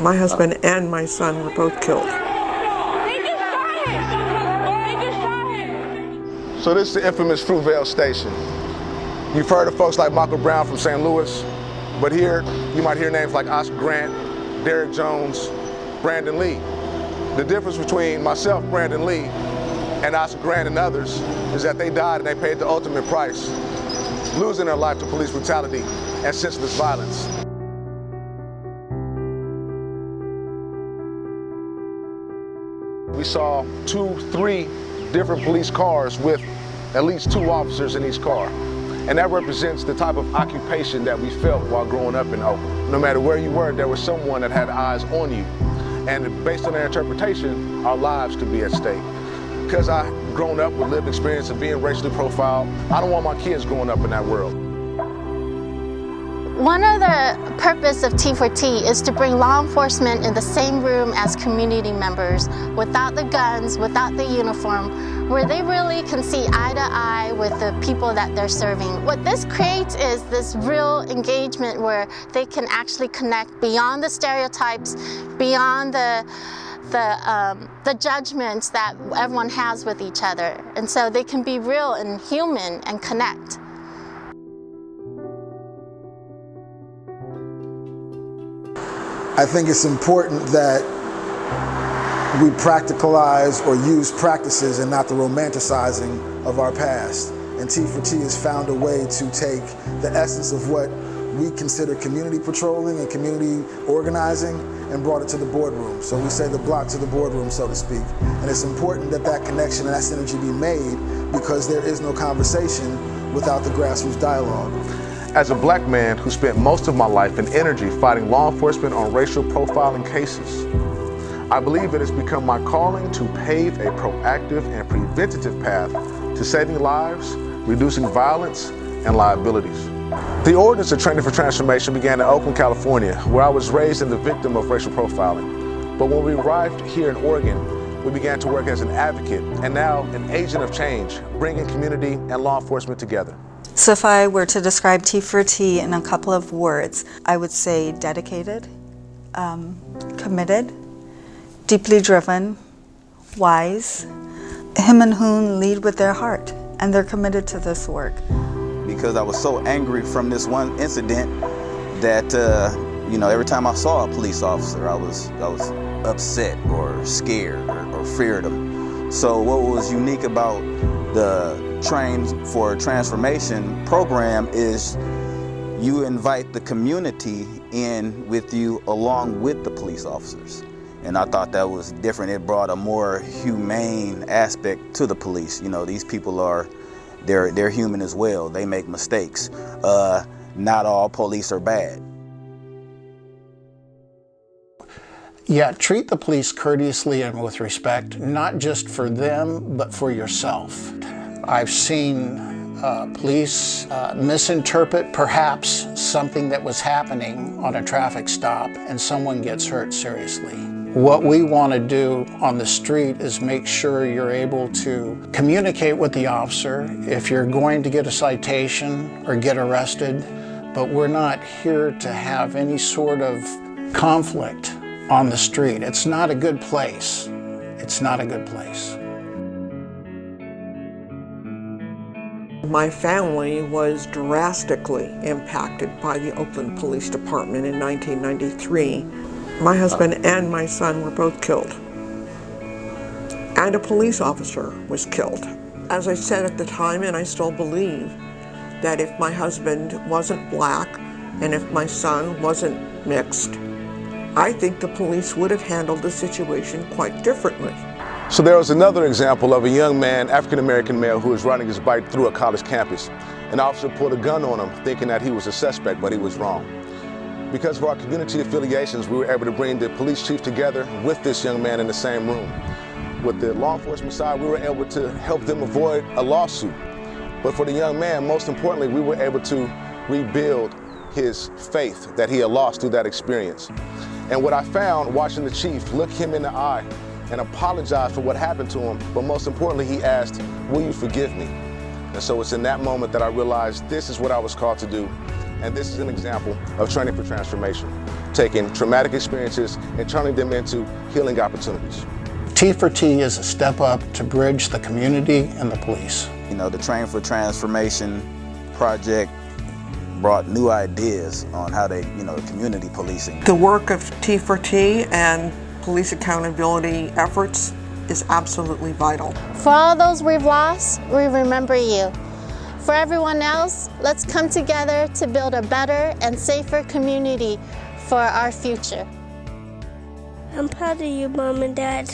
My husband and my son were both killed. So this is the infamous Fruitvale Station. You've heard of folks like Michael Brown from St. Louis, but here you might hear names like Oscar Grant, Derek Jones, Brandon Lee. The difference between myself, Brandon Lee, and Oscar Grant and others is that they died and they paid the ultimate price, losing their life to police brutality and senseless violence. We saw 2, 3 different police cars with at least 2 officers in each car. And that represents the type of occupation that we felt while growing up in Oakland. No matter where you were, there was someone that had eyes on you. And based on their interpretation, our lives could be at stake. Because I've grown up with lived experience of being racially profiled, I don't want my kids growing up in that world. One of the purpose of T4T is to bring law enforcement in the same room as community members, without the guns, without the uniform, where they really can see eye to eye with the people that they're serving. What this creates is this real engagement where they can actually connect beyond the stereotypes, beyond the judgments that everyone has with each other. And so they can be real and human and connect. I think it's important that we practicalize or use practices and not the romanticizing of our past. And T4T has found a way to take the essence of what we consider community patrolling and community organizing and brought it to the boardroom. So we say the block to the boardroom, so to speak. And it's important that that connection and that synergy be made, because there is no conversation without the grassroots dialogue. As a black man who spent most of my life and energy fighting law enforcement on racial profiling cases, I believe it has become my calling to pave a proactive and preventative path to saving lives, reducing violence and liabilities. The ordinance of Training for Transformation began in Oakland, California, where I was raised and the victim of racial profiling. But when we arrived here in Oregon, we began to work as an advocate and now an agent of change, bringing community and law enforcement together. So if I were to describe T4T in a couple of words, I would say dedicated, committed, deeply driven, wise. Him and Hoon lead with their heart, and they're committed to this work. Because I was so angry from this one incident that, every time I saw a police officer, I was upset or scared or feared them. So what was unique about the Train for Transformation program is you invite the community in with you along with the police officers. And I thought that was different. It brought a more humane aspect to the police. These people they're human as well. They make mistakes. Not all police are bad. Yeah, treat the police courteously and with respect, not just for them, but for yourself. I've seen police misinterpret perhaps something that was happening on a traffic stop and someone gets hurt seriously. What we want to do on the street is make sure you're able to communicate with the officer if you're going to get a citation or get arrested, but we're not here to have any sort of conflict on the street. It's not a good place. It's not a good place. My family was drastically impacted by the Oakland Police Department in 1993. My husband and my son were both killed, and a police officer was killed. As I said at the time, and I still believe, that if my husband wasn't black and if my son wasn't mixed, I think the police would have handled the situation quite differently. So there was another example of a young man, African-American male, who was riding his bike through a college campus. An officer pulled a gun on him, thinking that he was a suspect, but he was wrong. Because of our community affiliations, we were able to bring the police chief together with this young man in the same room. With the law enforcement side, we were able to help them avoid a lawsuit. But for the young man, most importantly, we were able to rebuild his faith that he had lost through that experience. And what I found watching the chief look him in the eye and apologize for what happened to him, but most importantly, he asked, "Will you forgive me?" And so it's in that moment that I realized this is what I was called to do. And this is an example of training for transformation, taking traumatic experiences and turning them into healing opportunities. T4T is a step up to bridge the community and the police. You know, the Train for Transformation project brought new ideas on how they, community policing. The work of T4T and police accountability efforts is absolutely vital. For all those we've lost, we remember you. For everyone else, let's come together to build a better and safer community for our future. I'm proud of you, Mom and Dad.